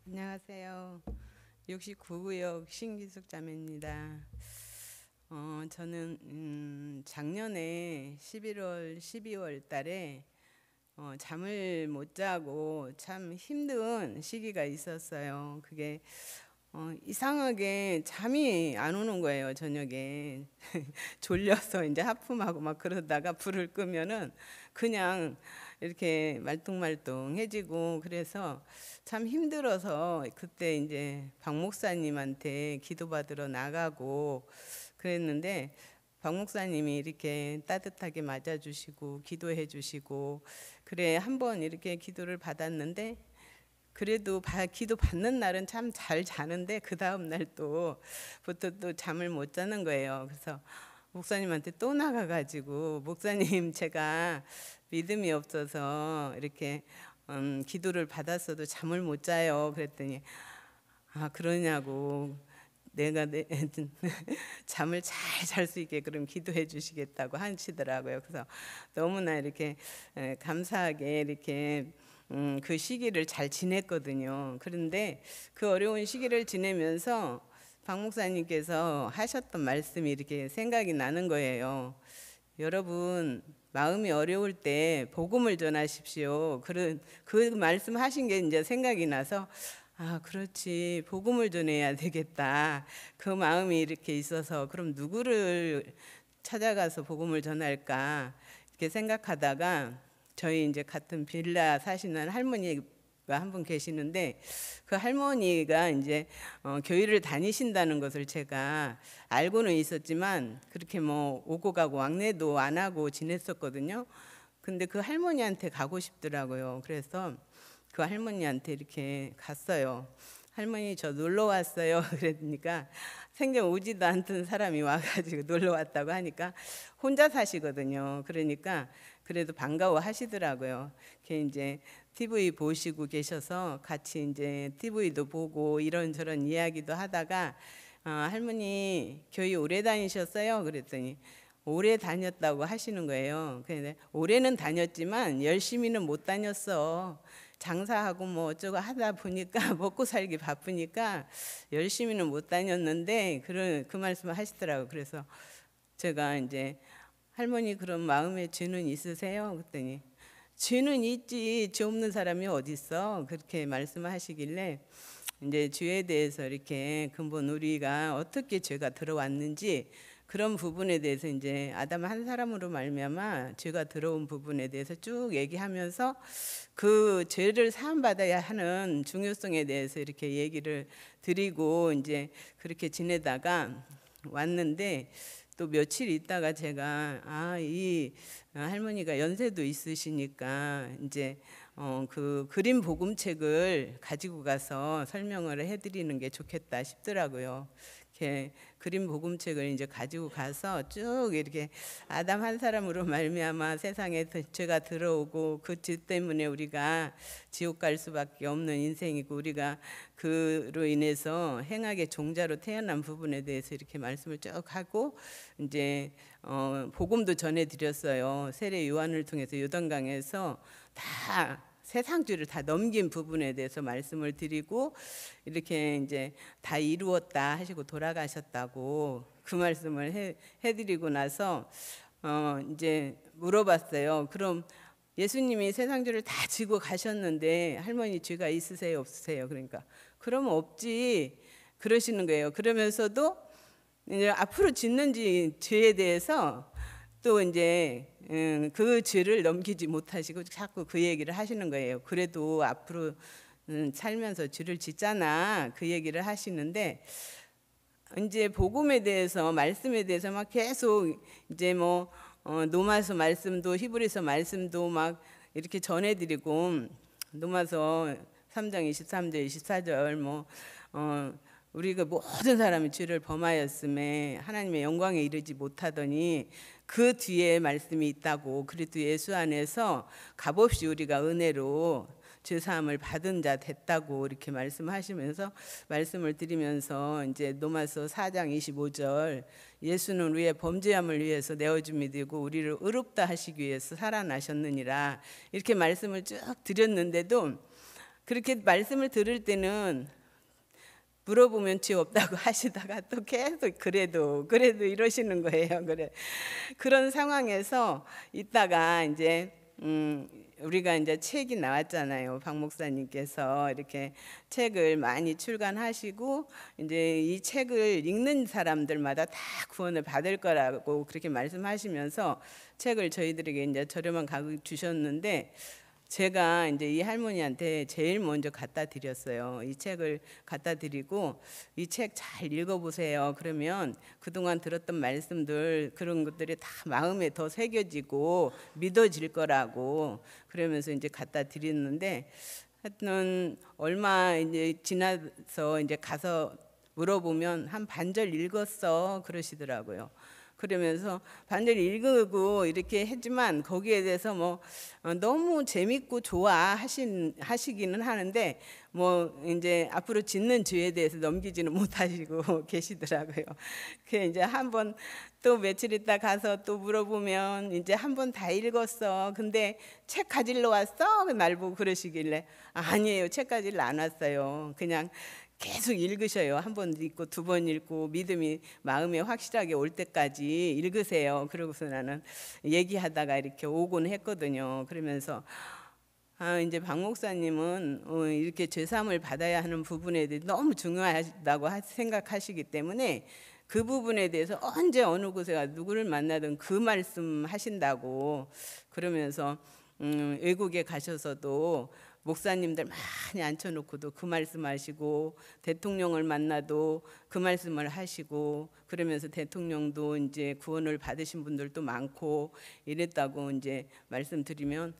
안녕하세요. 69구역 신기숙 자매입니다. 저는 작년에 11월, 12월 달에 잠을 못 자고 참 힘든 시기가 있었어요. 그게 이상하게 잠이 안 오는 거예요, 저녁에. 졸려서 이제 하품하고 막 그러다가 불을 끄면은 그냥 이렇게 말똥말똥해지고, 그래서 참 힘들어서 그때 이제 박 목사님한테 기도받으러 나가고 그랬는데, 박 목사님이 이렇게 따뜻하게 맞아주시고 기도해 주시고, 그래 한번 이렇게 기도를 받았는데, 그래도 기도 받는 날은 참 잘 자는데 그 다음 날 또부터 또 잠을 못 자는 거예요. 그래서 목사님한테 또 나가가지고, 목사님 제가 믿음이 없어서 이렇게 기도를 받았어도 잠을 못 자요. 그랬더니 그러냐고, 내가 잠을 잘 잘 수 있게 그럼 기도해 주시겠다고 하시더라고요. 그래서 너무나 이렇게 감사하게 이렇게 그 시기를 잘 지냈거든요. 그런데 그 어려운 시기를 지내면서 박 목사님께서 하셨던 말씀이 이렇게 생각이 나는 거예요. 여러분, 마음이 어려울 때 복음을 전하십시오. 그 말씀 하신 게 이제 생각이 나서, 그렇지, 복음을 전해야 되겠다. 그 마음이 이렇게 있어서 그럼 누구를 찾아가서 복음을 전할까 이렇게 생각하다가, 저희 이제 같은 빌라 사시는 할머니가 한 분 계시는데, 그 할머니가 이제 교회를 다니신다는 것을 제가 알고는 있었지만 그렇게 뭐 오고 가고 왕래도 안 하고 지냈었거든요. 근데 그 할머니한테 가고 싶더라고요. 그래서 그 할머니한테 이렇게 갔어요. 할머니, 저 놀러 왔어요. 그러니까 생전 오지도 않던 사람이 와가지고 놀러 왔다고 하니까, 혼자 사시거든요. 그러니까 그래도 반가워 하시더라고요. 걔 이제 TV 보시고 계셔서 같이 이제 TV도 보고 이런저런 이야기도 하다가, 할머니 교회 오래 다니셨어요? 그랬더니 오래 다녔다고 하시는 거예요. 근데 오래는 다녔지만 열심히는 못 다녔어. 장사하고 뭐 어쩌고 하다 보니까 먹고 살기 바쁘니까 열심히는 못 다녔는데, 그 말씀을 하시더라고요. 그래서 제가 이제, 할머니 그런 마음에 죄는 있으세요? 그랬더니 죄는 있지, 죄 없는 사람이 어디 있어? 그렇게 말씀하시길래, 이제 죄에 대해서 이렇게 근본 우리가 어떻게 죄가 들어왔는지 그런 부분에 대해서 이제 아담 한 사람으로 말미암아 죄가 들어온 부분에 대해서 쭉 얘기하면서 그 죄를 사함받아야 하는 중요성에 대해서 이렇게 얘기를 드리고 이제 그렇게 지내다가 왔는데, 또 며칠 있다가 제가 이 할머니가 연세도 있으시니까 이제 그 그림 복음책을 가지고 가서 설명을 해드리는 게 좋겠다 싶더라고요. 이렇게 그림 복음책을 이제 가지고 가서 쭉 이렇게 아담 한 사람으로 말미암아 세상에 죄가 들어오고 그 죄 때문에 우리가 지옥 갈 수밖에 없는 인생이고, 우리가 그로 인해서 행악의 종자로 태어난 부분에 대해서 이렇게 말씀을 쭉 하고, 이제 복음도 전해드렸어요. 세례 요한을 통해서 요단강에서 다 세상 죄를 다 넘긴 부분에 대해서 말씀을 드리고, 이렇게 이제 다 이루었다 하시고 돌아가셨다고 그 말씀을 해드리고 나서 이제 물어봤어요. 그럼 예수님이 세상 죄를 다 지고 가셨는데 할머니 죄가 있으세요, 없으세요? 그러니까 그럼 없지 그러시는 거예요. 그러면서도 이제 앞으로 짓는 죄에 대해서 또 이제 그 죄를 넘기지 못하시고 자꾸 그 얘기를 하시는 거예요. 그래도 앞으로 살면서 죄를 짓잖아, 그 얘기를 하시는데, 이제 복음에 대해서 말씀에 대해서 막 계속 이제 뭐 로마서 말씀도 히브리서 말씀도 막 이렇게 전해드리고, 로마서 3장 23절 24절 뭐 우리가 모든 사람이 죄를 범하였음에 하나님의 영광에 이르지 못하더니 그 뒤에 말씀이 있다고, 그리도 예수 안에서 값없이 우리가 은혜로 죄사함을 받은 자 됐다고 이렇게 말씀하시면서 말씀을 드리면서, 이제 로마서 4장 25절 예수는 우리의 범죄함을 위해서 내어줌이 되고 우리를 의롭다 하시기 위해서 살아나셨느니라 이렇게 말씀을 쭉 드렸는데도, 그렇게 말씀을 들을 때는 물어보면 죄 없다고 하시다가 또 계속 그래도 이러시는 거예요. 그래. 그런 상황에서 있다가 이제 우리가 이제 책이 나왔잖아요. 박 목사님께서 이렇게 책을 많이 출간하시고 이제 이 책을 읽는 사람들마다 다 구원을 받을 거라고 그렇게 말씀하시면서 책을 저희들에게 이제 저렴한 가격 주셨는데, 제가 이제 이 할머니한테 제일 먼저 갖다 드렸어요. 이 책을 갖다 드리고 이 책 잘 읽어보세요. 그러면 그동안 들었던 말씀들 그런 것들이 다 마음에 더 새겨지고 믿어질 거라고 그러면서 이제 갖다 드렸는데, 하여튼 얼마 이제 지나서 이제 가서 물어보면 한 반절 읽었어 그러시더라고요. 그러면서 반절 읽고 이렇게 했지만 거기에 대해서 뭐 너무 재밌고 하시기는 하는데 뭐 이제 앞으로 짓는 죄에 대해서 넘기지는 못하시고 계시더라고요. 그 이제 한번 또 며칠 있다 가서 또 물어보면 이제 한 번 다 읽었어. 근데 책 가지러 왔어? 날 보고 그러시길래 아니에요. 책 가지러 안 왔어요. 그냥 계속 읽으셔요. 한 번 읽고 두 번 읽고 믿음이 마음에 확실하게 올 때까지 읽으세요. 그러고서 나는 얘기하다가 이렇게 오곤 했거든요. 그러면서 이제 박 목사님은 이렇게 죄사함을 받아야 하는 부분에 대해 너무 중요하다고 생각하시기 때문에 그 부분에 대해서 언제 어느 곳에 누구를 만나든 그 말씀 하신다고 그러면서 외국에 가셔서도 목사님들 많이 앉혀놓고도 그 말씀하시고, 대통령을 만나도 그 말씀을 하시고, 그러면서 대통령도 이제 구원을 받으신 분들도 많고 이랬다고 이제 말씀드리면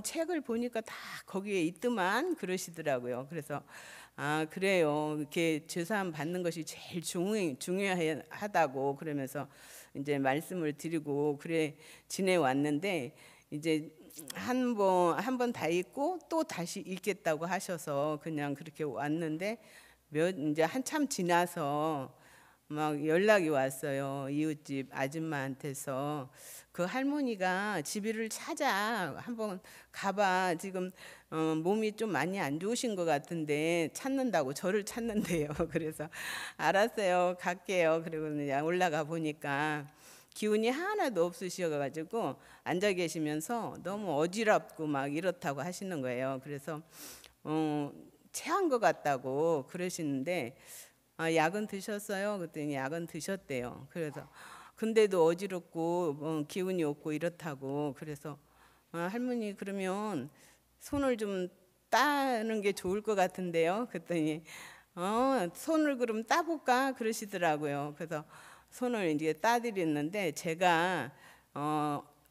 책을 보니까 다 거기에 있더만 그러시더라고요. 그래서 그래요. 이렇게 죄사함 받는 것이 제일 중요하다고 그러면서 이제 말씀을 드리고 그래 지내왔는데, 이제 한 번 다 읽고 또 다시 읽겠다고 하셔서 그냥 그렇게 왔는데 이제 한참 지나서 막 연락이 왔어요. 이웃집 아줌마한테서 그 할머니가 집이를 찾아 한번 가봐. 지금 몸이 좀 많이 안 좋으신 것 같은데 찾는다고 저를 찾는데요. 그래서 알았어요. 갈게요. 그리고 그냥 올라가 보니까 기운이 하나도 없으셔가지고 앉아 계시면서 너무 어지럽고 막 이렇다고 하시는 거예요. 그래서 체한 것 같다고 그러시는데 약은 드셨어요? 그랬더니 약은 드셨대요. 그래서 근데도 어지럽고 기운이 없고 이렇다고. 그래서 할머니 그러면 손을 좀 따는 게 좋을 것 같은데요. 그랬더니 손을 그럼 따볼까 그러시더라고요. 그래서 손을 이제 따드렸는데 제가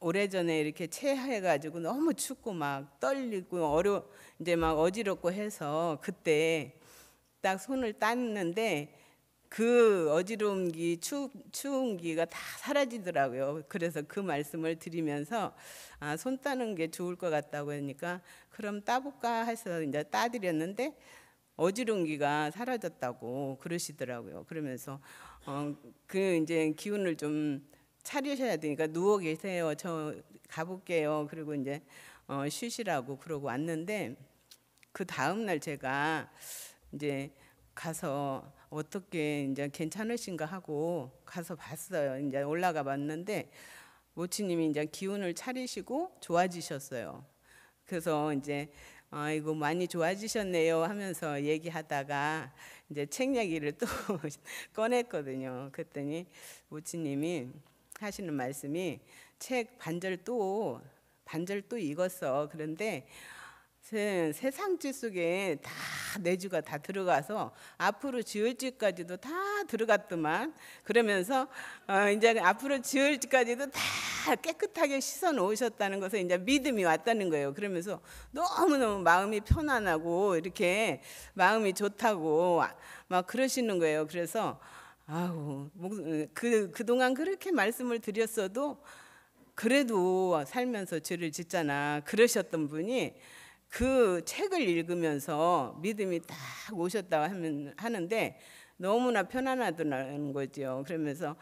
오래전에 이렇게 체해가지고 너무 춥고 막 떨리고 이제 막 어지럽고 해서 그때 딱 손을 땄는데 그 어지러운 추운 기가 다 사라지더라고요. 그래서 그 말씀을 드리면서 손 따는 게 좋을 것 같다고 하니까 그럼 따볼까 해서 이제 따드렸는데 어지러운 기가 사라졌다고 그러시더라고요. 그러면서 그 이제 기운을 좀 차리셔야 되니까 누워 계세요. 저 가볼게요. 그리고 이제 쉬시라고 그러고 왔는데 그 다음 날 제가 이제 가서 어떻게 이제 괜찮으신가 하고 가서 봤어요. 이제 올라가 봤는데 모치님이 이제 기운을 차리시고 좋아지셨어요. 그래서 이제 이거 많이 좋아지셨네요 하면서 얘기하다가 이제 책 얘기를 또 꺼냈거든요. 그랬더니 모치님이 하시는 말씀이 책 반절 또 읽었어. 그런데 세상 짓 속에 다 내주가 다 들어가서 앞으로 지을 짓까지도 다 들어갔더만. 그러면서 이제 앞으로 지을 짓까지도 다 깨끗하게 씻어 놓으셨다는 것에 이제 믿음이 왔다는 거예요. 그러면서 너무너무 마음이 편안하고 이렇게 마음이 좋다고 막 그러시는 거예요. 그래서 그동안 그렇게 말씀을 드렸어도 그래도 살면서 죄를 짓잖아 그러셨던 분이 그 책을 읽으면서 믿음이 딱 오셨다고 하는데 너무나 편안하더라는 거죠. 그러면서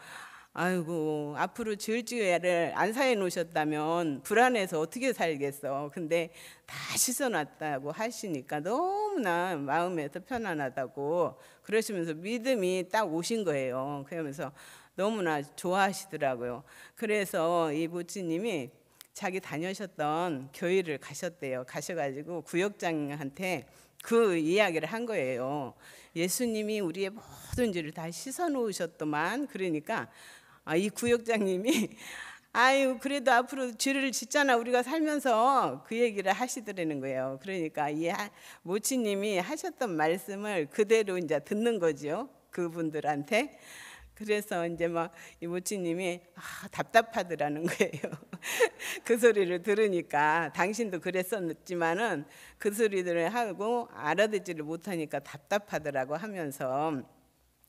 아이고 앞으로 지을 안 사해 놓으셨다면 불안해서 어떻게 살겠어. 근데 다 씻어놨다고 하시니까 너무나 마음에서 편안하다고 그러시면서 믿음이 딱 오신 거예요. 그러면서 너무나 좋아하시더라고요. 그래서 이 모찌님이 자기 다녀셨던 교회를 가셨대요. 가셔가지고 구역장한테 그 이야기를 한 거예요. 예수님이 우리의 모든 죄를 다 씻어 놓으셨더만. 그러니까 이 구역장님이 아유 그래도 앞으로 죄를 짓잖아 우리가 살면서, 그 얘기를 하시더라는 거예요. 그러니까 이 모치님이 하셨던 말씀을 그대로 이제 듣는 거죠, 그분들한테. 그래서 이제 막 이 모치님이 답답하더라는 거예요. 그 소리를 들으니까 당신도 그랬었지만은 그 소리들을 하고 알아듣지를 못하니까 답답하더라고 하면서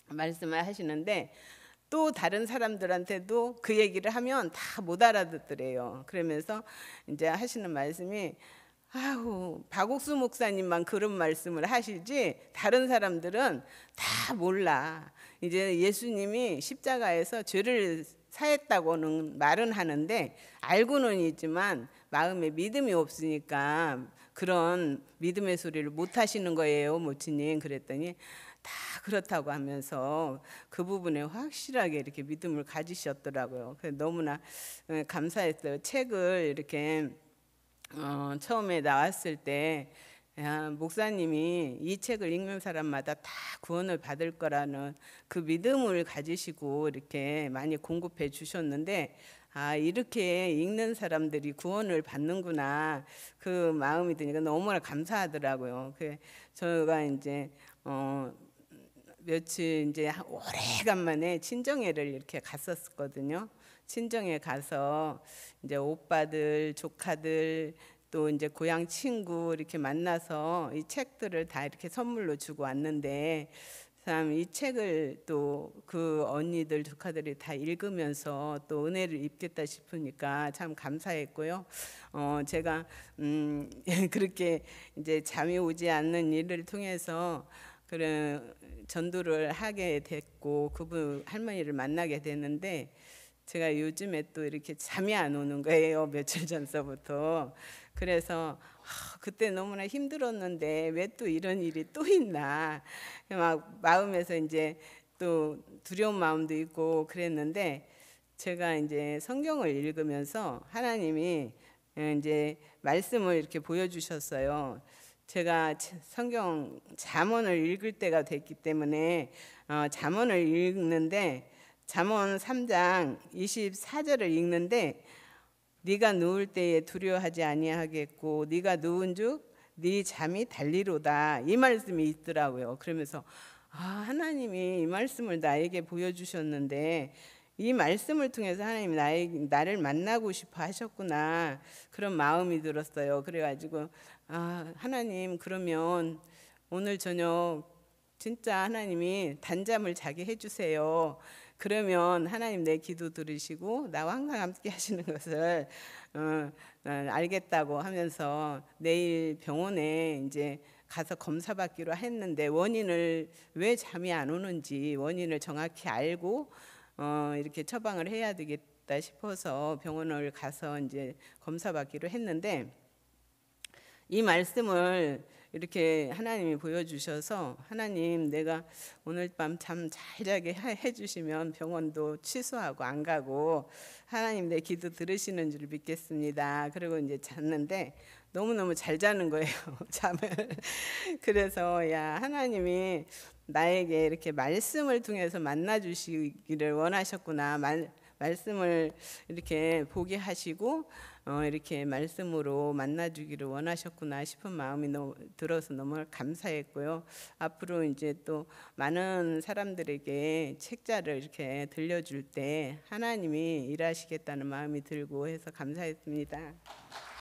말씀을 하시는데, 또 다른 사람들한테도 그 얘기를 하면 다 못 알아듣더래요. 그러면서 이제 하시는 말씀이 아우 박옥수 목사님만 그런 말씀을 하시지 다른 사람들은 다 몰라. 이제 예수님이 십자가에서 죄를 사했다고는 말은 하는데 알고는 있지만 마음에 믿음이 없으니까 그런 믿음의 소리를 못 하시는 거예요, 모치님. 그랬더니 다 그렇다고 하면서 그 부분에 확실하게 이렇게 믿음을 가지셨더라고요. 그래서 너무나 감사했어요. 책을 이렇게 처음에 나왔을 때 목사님이 이 책을 읽는 사람마다 다 구원을 받을 거라는 그 믿음을 가지시고 이렇게 많이 공급해 주셨는데, 이렇게 읽는 사람들이 구원을 받는구나 그 마음이 드니까 너무나 감사하더라고요. 저가 이제 며칠 이제 오래간만에 친정회를 이렇게 갔었거든요. 친정에 가서 이제 오빠들, 조카들 또 이제 고향 친구 이렇게 만나서 이 책들을 다 이렇게 선물로 주고 왔는데, 참 이 책을 또 그 언니들 조카들이 다 읽으면서 또 은혜를 입겠다 싶으니까 참 감사했고요. 제가 그렇게 이제 잠이 오지 않는 일을 통해서 그런 전도를 하게 됐고 그분 할머니를 만나게 되는데, 제가 요즘에 또 이렇게 잠이 안 오는 거예요, 며칠 전서부터. 그래서 그때 너무나 힘들었는데 왜 또 이런 일이 또 있나 막 마음에서 이제 또 두려운 마음도 있고 그랬는데, 제가 이제 성경을 읽으면서 하나님이 이제 말씀을 이렇게 보여주셨어요. 제가 성경 잠언을 읽을 때가 됐기 때문에 잠언을 읽는데 잠언 3장 24절을 읽는데, 네가 누울 때에 두려워하지 아니하겠고 네가 누운즉 네 잠이 달리로다, 이 말씀이 있더라고요. 그러면서 하나님이 이 말씀을 나에게 보여주셨는데 이 말씀을 통해서 하나님이 나를 만나고 싶어 하셨구나, 그런 마음이 들었어요. 그래가지고 하나님 그러면 오늘 저녁 진짜 하나님이 단잠을 자게 해주세요. 그러면 하나님 내 기도 들으시고 나와 항상 함께 하시는 것을 알겠다고 하면서 내일 병원에 이제 가서 검사 받기로 했는데, 원인을 왜 잠이 안 오는지 원인을 정확히 알고 이렇게 처방을 해야 되겠다 싶어서 병원을 가서 이제 검사 받기로 했는데, 이 말씀을 이렇게 하나님이 보여주셔서 하나님 내가 오늘 밤 잠 잘 자게 해주시면 병원도 취소하고 안 가고 하나님 내 기도 들으시는 줄 믿겠습니다. 그리고 이제 잤는데 너무너무 잘 자는 거예요, 잠을. 그래서 하나님이 나에게 이렇게 말씀을 통해서 만나 주시기를 원하셨구나, 말씀을 이렇게 보게 하시고 이렇게 말씀으로 만나주기를 원하셨구나 싶은 마음이 들어서 너무 감사했고요. 앞으로 이제 또 많은 사람들에게 책자를 이렇게 들려줄 때 하나님이 일하시겠다는 마음이 들고 해서 감사했습니다.